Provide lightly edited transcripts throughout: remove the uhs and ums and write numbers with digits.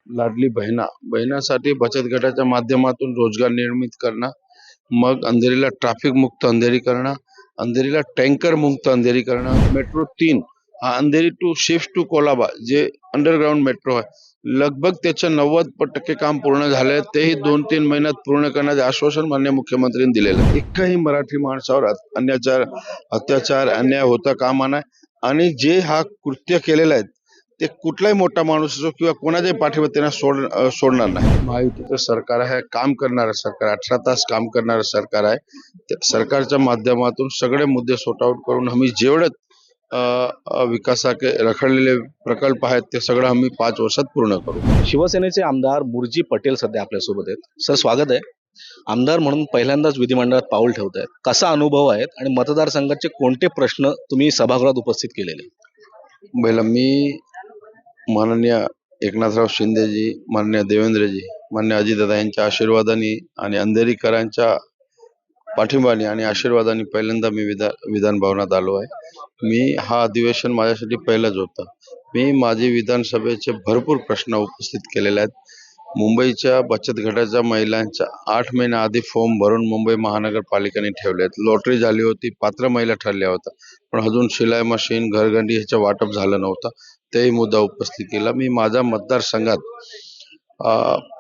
लाडली बहिणासाठी बचत गटाच्या माध्यमातून रोजगार निर्मित करणं, मग अंधेरीला ट्रॅफिक मुक्त अंधेरी करणं, अंधेरीला टँकर मुक्त अंधेरी करणं, मेट्रो 3 हा Andheri to shift to Colaba जे अंडरग्राउंड मेट्रो आहे, लगभग त्याचं 90% काम पूर्ण झालंय. तेही 2-3 महिन्यात पूर्ण करण्याचे आश्वासन माननीय मुख्यमंत्र्यांनी दिलेलं आहे. एकही मराठी माणसावर अत्याचार अन्याय होता कामा नये आणि जे हा कृत्य केलेलं आहे ते कुठलाही मोठा माणूस असो किंवा कोणाच्याही पाठीवर त्यांना सोडणार नाही. महायुतीचं सरकार आहे, काम करणारं सरकार, 18 तास काम करणारं सरकार आहे. त्या सरकारच्या माध्यमातून सगळे मुद्दे सॉर्ट आउट करून आम्ही जेवढे विकासाचे रखडलेले प्रकल्प आहेत ते सगळं आम्ही 5 वर्षात पूर्ण करू. शिवसेनेचे आमदार मुरजी पटेल सध्या आपल्यासोबत आहेत. सर, स्वागत आहे. आमदार म्हणून पहिल्यांदाच विधिमंडळात पाऊल ठेवत आहेत. कसा अनुभव आहेत आणि मतदारसंघाचे कोणते प्रश्न तुम्ही सभागृहात उपस्थित केलेले? पहिलं मी माननीय एकनाथराव शिंदेजी, माननीय देवेंद्रजी, माननीय अजितदादा यांच्या आशीर्वादाने आणि अंधेरीकरांच्या पाठिंबाने आणि आशीर्वादाने पहिल्यांदा मी विधान भवनात आलो आहे. मी हा अधिवेशन माझ्यासाठी पहिलंच होतं. मी माझे विधानसभेचे भरपूर प्रश्न उपस्थित केलेले आहेत. मुंबईच्या बचत गटाच्या महिलांच्या 8 महिन्याआधी फॉर्म भरून मुंबई महानगरपालिकेने ठेवले आहेत. लॉटरी झाली होती, पात्र महिला ठरल्या होत्या, पण अजून शिलाई मशीन, घरघंटी ह्याचं वाटप झालं नव्हतं. तेही मुद्दा उपस्थित केला. मी माझ्या मतदारसंघात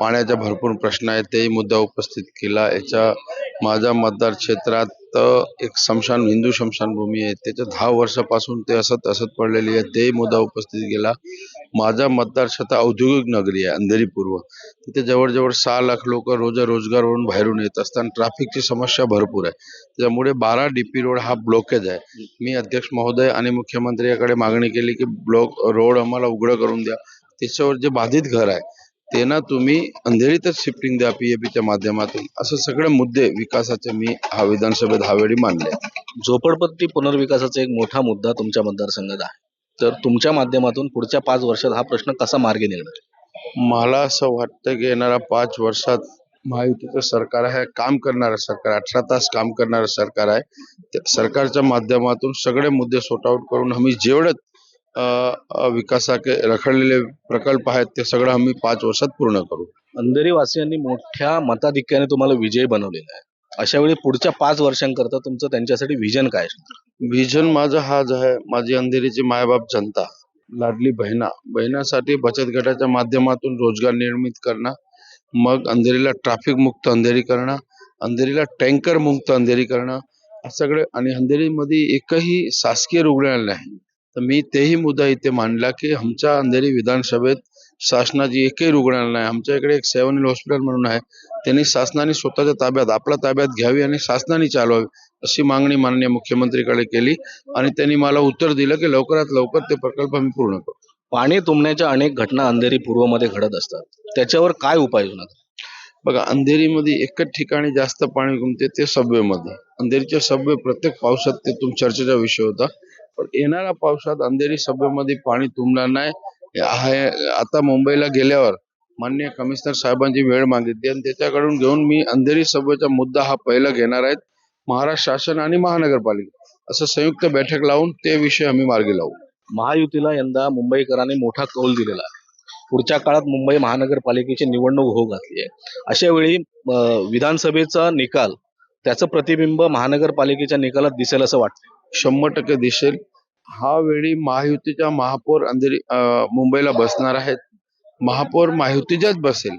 पाण्याचा भरपूर प्रश्न आहे, तेही मुद्दा उपस्थित केला. माझ्या मतदार क्षेत्रात एक हिंदू स्मशानभूमी आहे, त्याच्या 10 वर्षापासून ते असत पडलेली आहे, तेही मुद्दा उपस्थित केला. माझा मतदार क्षेत्र औद्योगिक नगरी आहे अंधेरी पूर्व. तिथे जवळजवळ 6 लाख लोक रोजगारवरून बाहेरून येत असताना ट्रॅफिकची समस्या भरपूर आहे. त्यामुळे 12 DP रोड हा ब्लॉकेज आहे. मी अध्यक्ष महोदय आणि मुख्यमंत्र्यांकडे मागणी केली की रोड आम्हाला उघडं करून द्या. त्याच्यावर जे बाधित घर आहे त्यांना तुम्ही अंधेरीतच शिफ्टिंग द्या PAPच्या माध्यमातून. असे सगळे मुद्दे विकासाचे मी विधानसभेत वेळी मांडले. झोपडपट्टी पुनर्विकासाचा एक मोठा मुद्दा तुमच्या मतदारसंघात आहे, तर तुमच्या माध्यमातून पुढच्या 5 वर्षात हा प्रश्न कसा मार्गी निघणार? मला असं वाटतं की येणाऱ्या 5 वर्षात महायुतीचं सरकार आहे, काम करणारं सरकार, 18 तास काम करणारं सरकार आहे. त्या सरकारच्या माध्यमातून सगळे मुद्दे सॉर्ट आउट करून आम्ही जेवढे विकासाचे रखडलेले प्रकल्प आहेत ते सगळं आम्ही 5 वर्षात पूर्ण करू. अंधेरी वासियांनी मोठ्या मताधिक्याने तुम्हाला विजयी बनवलेला आहे. अशा वेळी पुढच्या 5 वर्षांकरता तुमचं त्यांच्यासाठी विजन काय असणार? व्हिजन माझं हाच आहे, माझी अंधेरीची मायबाप जनता, लाडली बहिणासाठी बचत गटाच्या माध्यमातून रोजगार निर्मित करणं, मग अंधेरीला ट्रॅफिक मुक्त अंधेरी करणं, अंधेरीला टँकर मुक्त अंधेरी करणं, सगळे. आणि अंधेरीमध्ये एकही शासकीय रुग्णालय नाही, तर मी तेही मुद्दा इथे मांडला की आमच्या अंधेरी विधानसभेत शासनाची एकही रुग्णालय नाही. आमच्या इकडे एक 7 हिल हॉस्पिटल म्हणून आहे, त्यांनी शासनाने स्वतःच्या आपल्या ताब्यात घ्यावी आणि शासनाने चालवावी अशी मागणी माननीय मुख्यमंत्रीकडे केली आणि त्यांनी मला उत्तर दिलं की लवकरात लवकर ते प्रकल्प आम्ही पूर्ण करू. पाणी तुंबण्याच्या अनेक घटना अंधेरी पूर्वमध्ये घडत असतात, त्याच्यावर काय उपाययोजना? बघा, अंधेरीमध्ये एकच ठिकाणी जास्त पाणी घुमते, ते सबवेमध्ये. अंधेरीचे सबवे प्रत्येक पावसात ते चर्चेचा विषय होता, पण येणाऱ्या पावसात अंधेरी सबवेमध्ये पाणी तुंबणार नाही. आता मुंबईला गेल्यावर माननीय कमिशनर साहेबांची वेळ मागितली आणि त्याच्याकडून घेऊन मी अंधेरी सबवेचा मुद्दा हा पहिला घेणार आहे. महाराष्ट्र शासन आणि महानगरपालिका असं संयुक्त बैठक लावून ते विषय आम्ही मार्गी लावू. महायुतीला यंदा मुंबईकरांनी मोठा कौल दिलेला आहे. पुढच्या काळात मुंबई महानगरपालिकेची निवडणूक होऊ घातली आहे. अशा वेळी विधानसभेचा निकाल, त्याचं प्रतिबिंब महानगरपालिकेच्या निकालात दिसेल असं वाटतं? 100% दिसेल. हा वेळी महायुतीच्या महापौर मुंबईला बसणार आहेत. महापौर महायुतीच्याच बसेल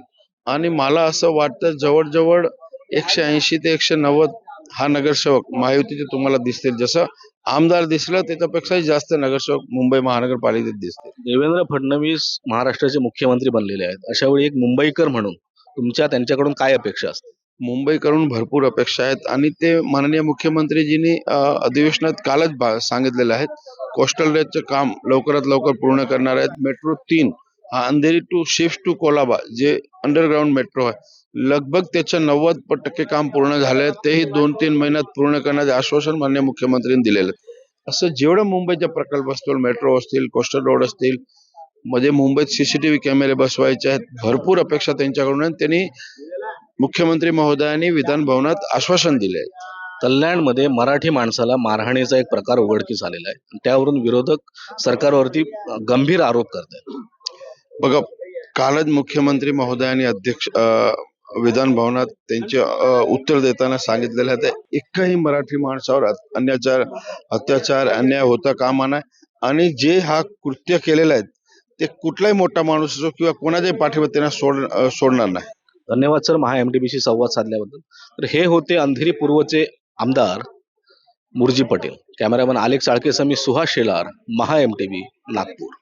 आणि मला असं वाटतं जवळजवळ 180 ते 190 हा नगरसेवक महायुतीचे तुम्हाला दिसतील. जसं आमदार दिसलं त्याच्यापेक्षाही जास्त नगरसेवक मुंबई महानगरपालिकेत दिसतील. देवेंद्र फडणवीस महाराष्ट्राचे मुख्यमंत्री बनलेले आहेत. अशा वेळी एक मुंबईकर म्हणून तुमच्या त्यांच्याकडून काय अपेक्षा असते? मुंबईकडून भरपूर अपेक्षा आहेत आणि ते माननीय मुख्यमंत्रीजींनी अधिवेशनात कालच सांगितलेलं आहे. कोस्टल रेंजचं काम लवकरात लवकर पूर्ण करणार आहेत. मेट्रो 3 हा Andheri to shift to Colaba जे अंडरग्राउंड मेट्रो आहे, लगभग त्याचं 90% काम पूर्ण झालंय. तेही 2-3 महिन्यात पूर्ण करण्याचे आश्वासन माननीय मुख्यमंत्र्यांनी दिलेलं आहे. असं जेवढं मुंबईचे प्रकल्प असतील, मेट्रो असतील, कोस्टल रोड असतील, म्हणजे मुंबईत CCTV कॅमेरे बसवायचे आहेत, भरपूर अपेक्षा त्यांच्याकडून आहे. त्यांनी मुख्यमंत्री महोदयांनी विधान भवनात आश्वासन दिले आहे. कल्याणमध्ये मराठी माणसाला मारहाणीचा एक प्रकार उघडकीस आलेला आहे. त्यावरून विरोधक सरकारवरती गंभीर आरोप करतात. बघा, कालच मुख्यमंत्री महोदयांनी विधान भवनात त्यांचे उत्तर देताना सांगितलेलं आहे ते एकही मराठी माणसावर अत्याचार अन्याय होता कामा नये आणि जे हा कृत्य केलेलं आहे ते कुठलाही मोठा माणूस असो किंवा कोणाच्याही पाठीवर त्यांना सोडणार नाही. धन्यवाद सर, महा एमटीबीशी संवाद साधल्याबद्दल. तर हे होते अंधेरी पूर्वचे आमदार मुरजी पटेल. कॅमेरामन आलेख चाळकेसह मी सुहास शेलार, महा एमटीबी, नागपूर.